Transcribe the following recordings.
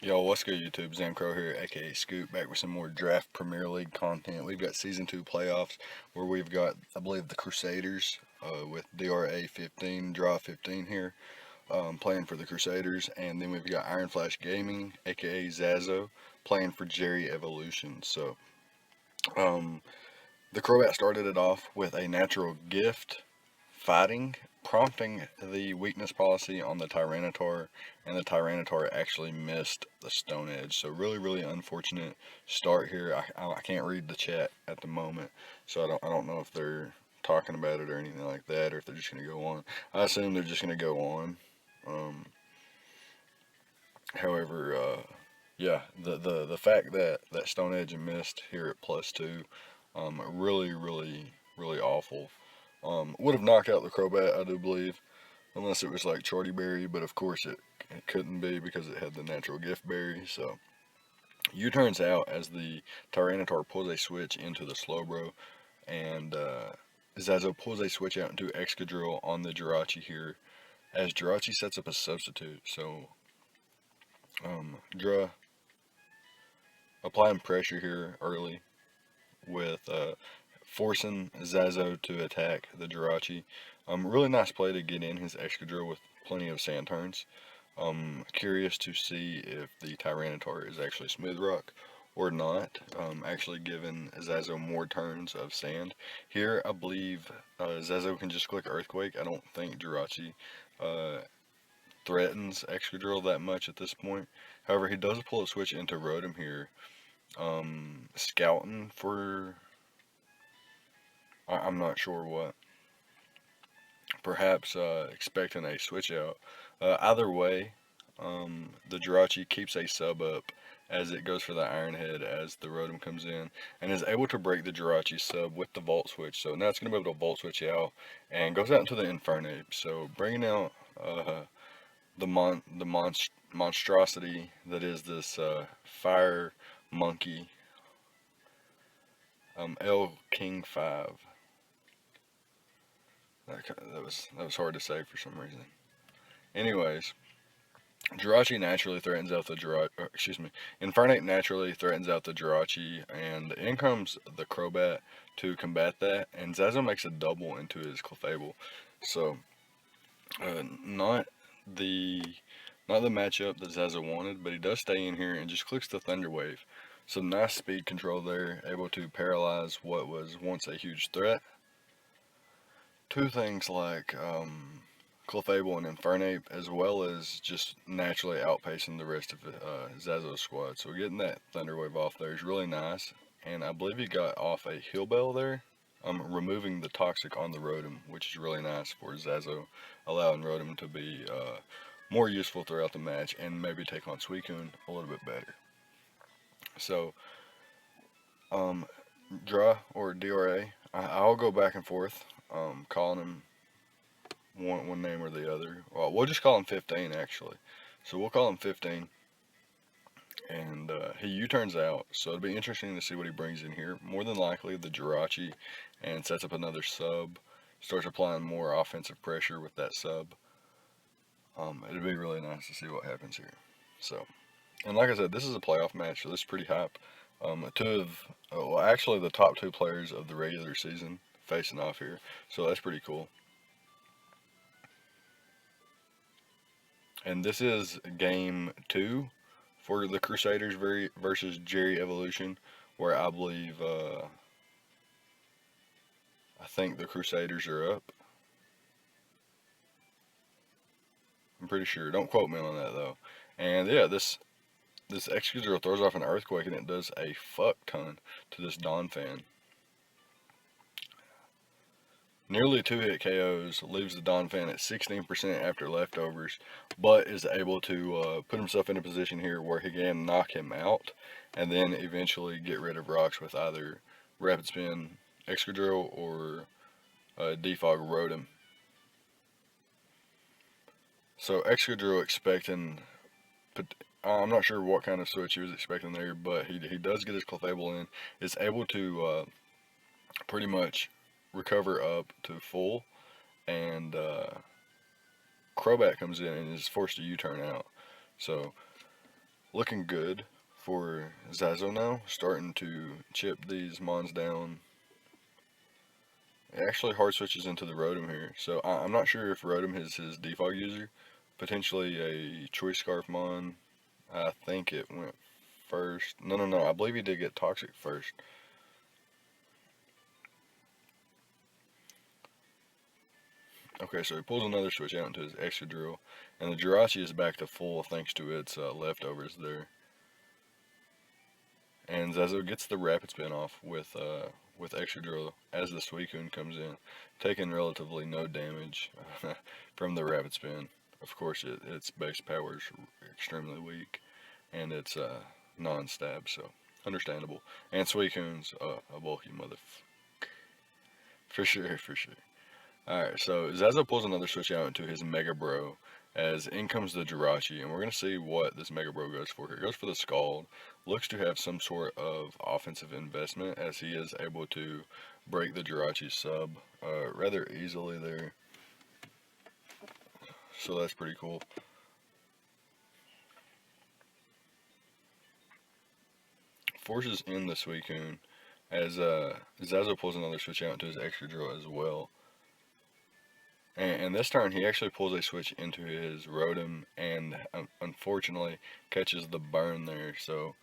Yo, what's good YouTube? ZAMCRO here, aka Scoop, back with some more Draft Premier League content. We've got Season 2 playoffs, where we've got, I believe, the Crusaders with DRA 15, Draw 15 here, playing for the Crusaders. And then we've got Iron Flash Gaming, aka Zazo, playing for Jerry Evolution. So, um, the Croat started it off with a natural gift fighting, prompting the weakness policy on the Tyranitar, and the Tyranitar actually missed the Stone Edge. So really unfortunate start here. I can't read the chat at the moment, so I don't know if they're talking about it or anything like that, or if they're just gonna go on. I assume they're just gonna go on. Um, however, yeah, the fact that Stone Edge missed here at +2, really awful. Would have knocked out the Crobat, I do believe, unless it was like Charty Berry, but of course it couldn't be because it had the natural gift berry. So U-turns out as the Tyranitar pulls a switch into the Slowbro, and Zazo pulls a switch out into Excadrill on the Jirachi here, as Jirachi sets up a substitute. So Dra applying pressure here early with forcing Zazo to attack the Jirachi. Really nice play to get in his Excadrill with plenty of sand turns. Curious to see if the Tyranitar is actually Smooth Rock or not, actually giving Zazo more turns of sand. Here, I believe Zazo can just click Earthquake. I don't think Jirachi uh, threatens Excadrill that much at this point. However, he does pull a switch into Rotom here, scouting for, I'm not sure what. Perhaps expecting a switch out. Either way, the Jirachi keeps a sub up as it goes for the Iron Head as the Rotom comes in, and is able to break the Jirachi sub with the Volt Switch. So now it's going to be able to Volt Switch out and goes out into the Infernape. So bringing out the monstrosity that is this Fire Monkey, L King 5. That was hard to say for some reason. Anyways, Jirachi naturally threatens out the Jirachi. Excuse me. Infernape naturally threatens out the Jirachi, and in comes the Crobat to combat that, and Zazo makes a double into his Clefable. So, not the matchup that Zazo wanted, but he does stay in here and just clicks the Thunder Wave. So nice speed control there, able to paralyze what was once a huge threat. Two things like Clefable and Infernape, as well as just naturally outpacing the rest of Zazo's squad. So getting that Thunder Wave off there is really nice, and I believe he got off a Heal Bell there, removing the Toxic on the Rotom, which is really nice for Zazo, allowing Rotom to be more useful throughout the match and maybe take on Suicune a little bit better. So, Dra or DRA, I'll go back and forth, calling him one name or the other. Well, we'll just call him 15 actually. So we'll call him 15, and he U-turns out. So it'll be interesting to see what he brings in here. More than likely the Jirachi, and sets up another sub. Starts applying more offensive pressure with that sub. It'll be really nice to see what happens here. So, and like I said, this is a playoff match, so this is pretty hype. Actually the top two players of the regular season facing off here, so that's pretty cool. And this is game 2 for the Crusaders versus Jerry Evolution, where I believe I think the Crusaders are up. I'm pretty sure. Don't quote me on that though. And yeah, this Excadrill throws off an Earthquake, and it does a fuck ton to this Donphan. Nearly 2-hit KOs, leaves the Donphan at 16% after leftovers, but is able to put himself in a position here where he can knock him out, and then eventually get rid of rocks with either Rapid Spin Excadrill or Defog Rotom. So Excadrill expecting, I'm not sure what kind of switch he was expecting there, but he does get his Clefable in, is able to pretty much recover up to full, and Crobat comes in and is forced to U-turn out. So looking good for Zazo now, starting to chip these mons down. It actually hard switches into the Rotom here, so I'm not sure if Rotom is his default user. Potentially a Choice Scarf mon. I think it went first. No, I believe he did get Toxic first. Okay, so he pulls another switch out into his Excadrill, and the Jirachi is back to full thanks to its leftovers there. And Zazo gets the Rapid Spin off with Excadrill as the Suicune comes in, taking relatively no damage from the Rapid Spin. Of course, its base power is extremely weak, and it's non-stab, so understandable. And Suicune's a bulky mother, for sure, for sure. Alright, so Zazo pulls another switch out into his Mega Bro as in comes the Jirachi, and we're going to see what this Mega Bro goes for here. It goes for the Scald. Looks to have some sort of offensive investment as he is able to break the Jirachi's sub rather easily there. So that's pretty cool. Forces in the Suicune as Zazo pulls another switch out into his Excadrill as well. And this turn, he actually pulls a switch into his Rotom and unfortunately catches the burn there. So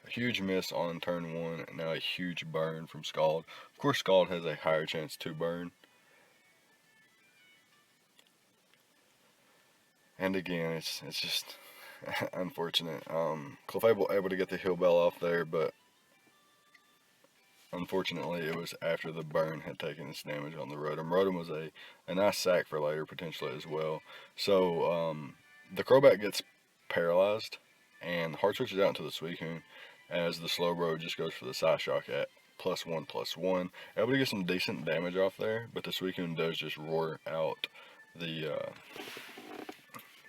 a huge miss on turn 1, and now a huge burn from Scald. Of course, Scald has a higher chance to burn. And again, it's just unfortunate. Clefable able to get the Heal Bell off there, but unfortunately, it was after the burn had taken its damage on the Rotom. Rotom was a nice sack for later, potentially, as well. So, the Crobat gets paralyzed, and hard switches out into the Suicune, as the Slowbro just goes for the Psyshock at +1/+1. Able to get some decent damage off there, but the Suicune does just roar out the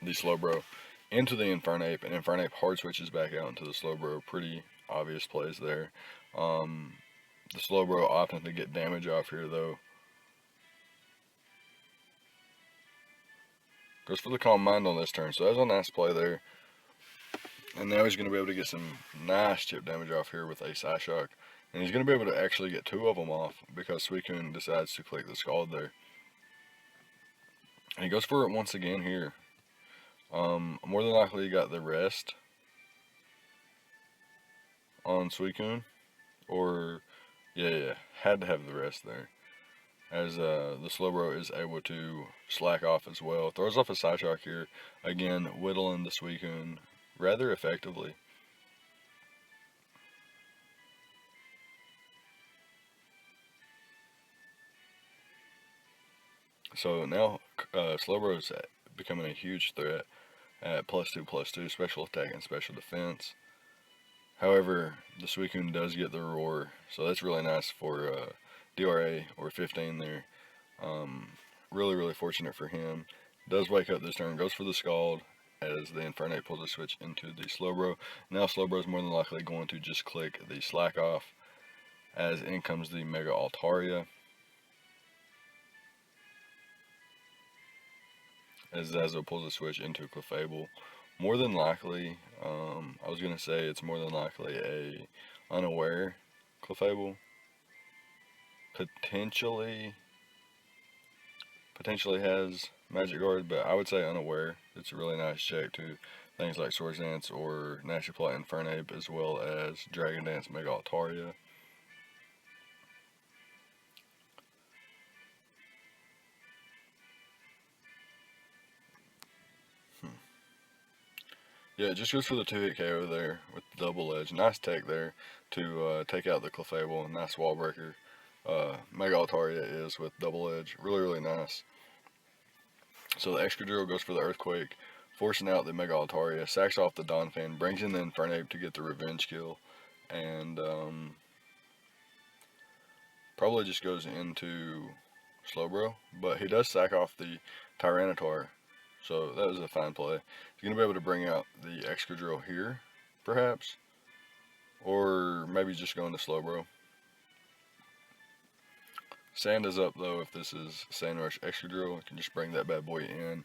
Slowbro into the Infernape, and Infernape hard switches back out into the Slowbro. Pretty obvious plays there. The Slowbro opting to get damage off here, though. Goes for the Calm Mind on this turn, so that's a nice play there. And now he's going to be able to get some nice chip damage off here with a Psyshock. And he's going to be able to actually get 2 of them off because Suicune decides to click the Scald there. And he goes for it once again here. More than likely he got the rest on Suicune. Or, yeah, had to have the rest there. As the Slowbro is able to slack off as well. Throws off a Psyshock here. Again, whittling the Suicune rather effectively. So now Slowbro is becoming a huge threat at +2/+2 special attack and special defense. However, the Suicune does get the roar, so that's really nice for DRA or 15 there. Really fortunate for him. Does wake up this turn, goes for the Scald as the Infernape pulls a switch into the Slowbro. Now Slowbro is more than likely going to just click the Slack off as in comes the Mega Altaria. As Zazo pulls a switch into Clefable. More than likely, I was going to say it's more than likely a unaware Clefable. Potentially has Magic Guard, but I would say unaware. It's a really nice check to things like Swords Dance or Nasty Plot Infernape, as well as Dragon Dance Mega Altaria. Yeah, it just goes for the 2-hit KO there with the double edge. Nice tech there to take out the Clefable. Nice wall breaker. Mega Altaria is with double edge. Really nice. So the Excadrill goes for the Earthquake, forcing out the Mega Altaria, sacks off the Donphan, brings in the Infernape to get the revenge kill, and probably just goes into Slowbro, but he does sack off the Tyranitar, so that was a fine play. He's going to be able to bring out the Excadrill here, perhaps, or maybe just go into Slowbro. Sand is up though. If this is Sand Rush Excadrill, I can just bring that bad boy in.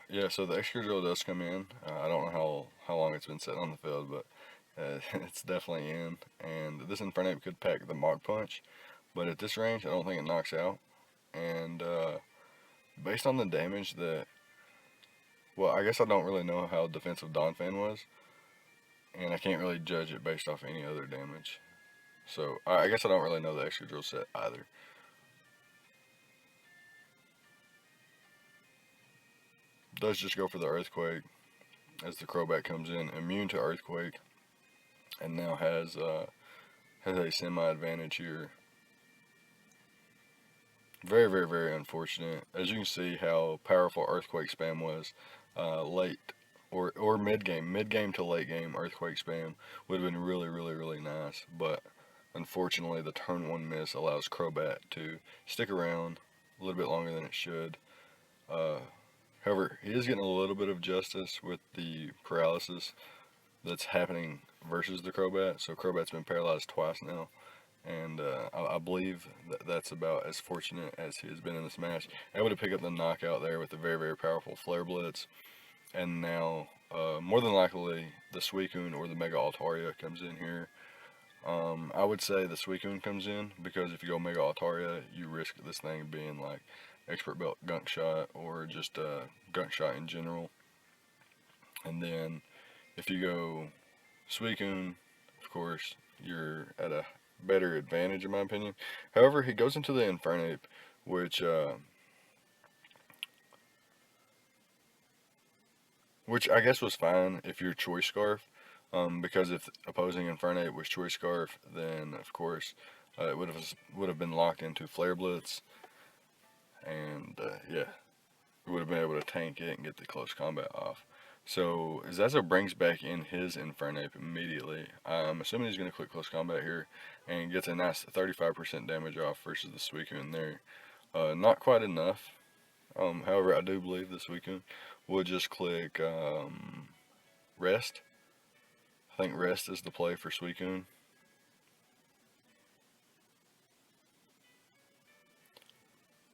Yeah, so the extra drill does come in. I don't know how long it's been sitting on the field, but it's definitely in. And this Infernape could pack the Mach Punch, but at this range, I don't think it knocks out. And based on the damage that, well, I guess I don't really know how defensive Donphan was, and I can't really judge it based off any other damage. So I guess I don't really know the extra drill set either. Does just go for the Earthquake as the Crobat comes in, immune to Earthquake, and now has a semi-advantage here. Very, very, very unfortunate. As you can see how powerful Earthquake spam was late or mid-game to late game Earthquake spam would have been really, really, really nice. But unfortunately, the turn 1 miss allows Crobat to stick around a little bit longer than it should. However, he is getting a little bit of justice with the paralysis that's happening versus the Crobat. So Crobat's been paralyzed twice now. And I believe that's about as fortunate as he has been in this match. Able to pick up the knockout there with a very, very powerful Flare Blitz. And now, more than likely, the Suicune or the Mega Altaria comes in here. I would say the Suicune comes in, because if you go Mega Altaria, you risk this thing being like Expert Belt Gunk Shot, or just Gunk Shot in general. And then, if you go Suicune, of course, you're at a better advantage in my opinion. However, he goes into the Infernape, which I guess was fine if you're Choice Scarf, because if opposing Infernape was Choice Scarf, then of course it would have been locked into Flare Blitz, and yeah, we would have been able to tank it and get the close combat off. So Zazo brings back in his Infernape immediately. I'm assuming he's going to click close combat here and gets a nice 35% damage off versus the Suicune there. Not quite enough. However, I do believe the Suicune will just click Rest. I think Rest is the play for Suicune.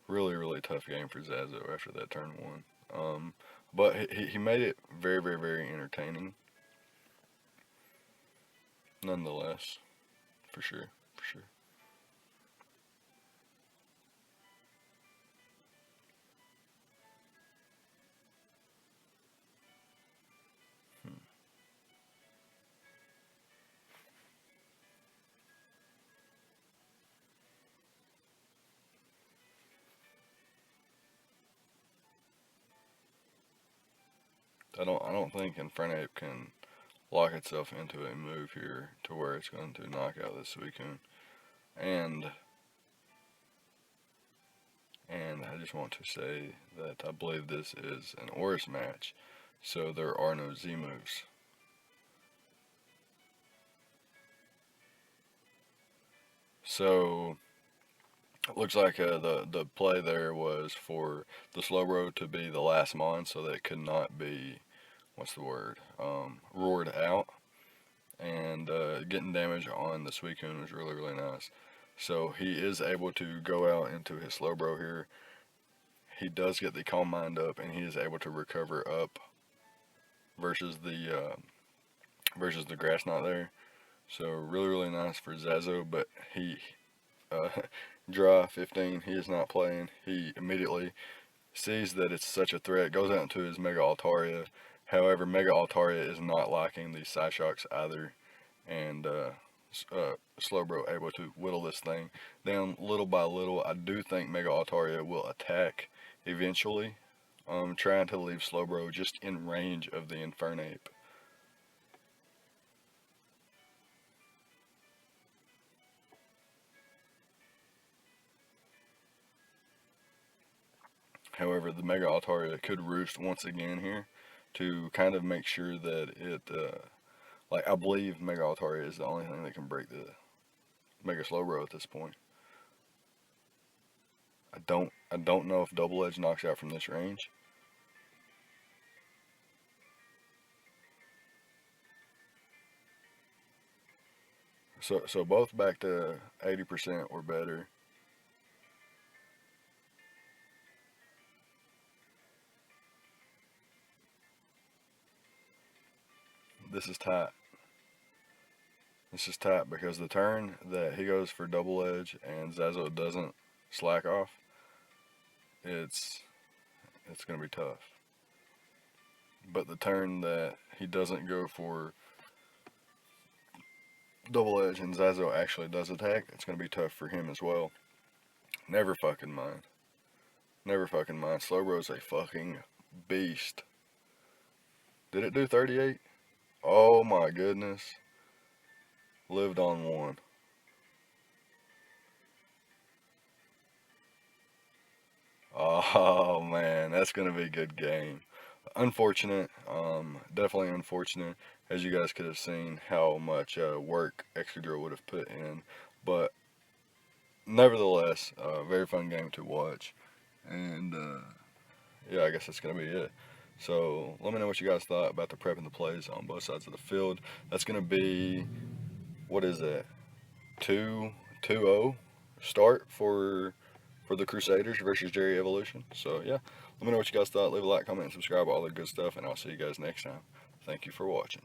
Really, really tough game for Zazo after that turn 1. But he made it very, very, very entertaining. Nonetheless, for sure, for sure. Hmm. I don't think Infernape can lock itself into a move here to where it's going to knock out this Suicune. And I just want to say that I believe this is an ORAS match, so there are no Z moves. So it looks like the play there was for the Slowbro to be the last mon, so that it could not be, what's the word, roared out. And getting damage on the Suicune was really, really nice. So he is able to go out into his Slowbro here. He does get the Calm Mind up, and he is able to recover up versus the Grass Knot there. So really, really nice for Zazo, but he draw 15. He is not playing. He immediately sees that it's such a threat, goes out into his Mega Altaria. However, Mega Altaria is not liking these Psyshocks either, and Slowbro able to whittle this thing down little by little. I do think Mega Altaria will attack eventually, trying to leave Slowbro just in range of the Infernape. However, the Mega Altaria could roost once again here to kind of make sure that it, like, I believe Mega Altaria is the only thing that can break the Mega Slowbro at this point. I don't know if Double Edge knocks out from this range. So both back to 80% or better. this is tight. This is tight because the turn that he goes for double edge and Zazo doesn't slack off, it's going to be tough. But the turn that he doesn't go for double edge and Zazo actually does attack, it's going to be tough for him as well. Never fucking mind. Never fucking mind. Slowbro's a fucking beast. Did it do 38? Oh my goodness. Lived on one. Oh man, that's gonna be a good game. Unfortunate, definitely unfortunate, as you guys could have seen how much work Excadrill would have put in, but nevertheless, very fun game to watch, and yeah, I guess that's gonna be it. So let me know what you guys thought about the prep and the plays on both sides of the field. That's gonna be, what is that? 2-0 start for the Crusaders versus Jerry Evolution. So yeah, let me know what you guys thought. Leave a like, comment, and subscribe, all that good stuff, and I'll see you guys next time. Thank you for watching.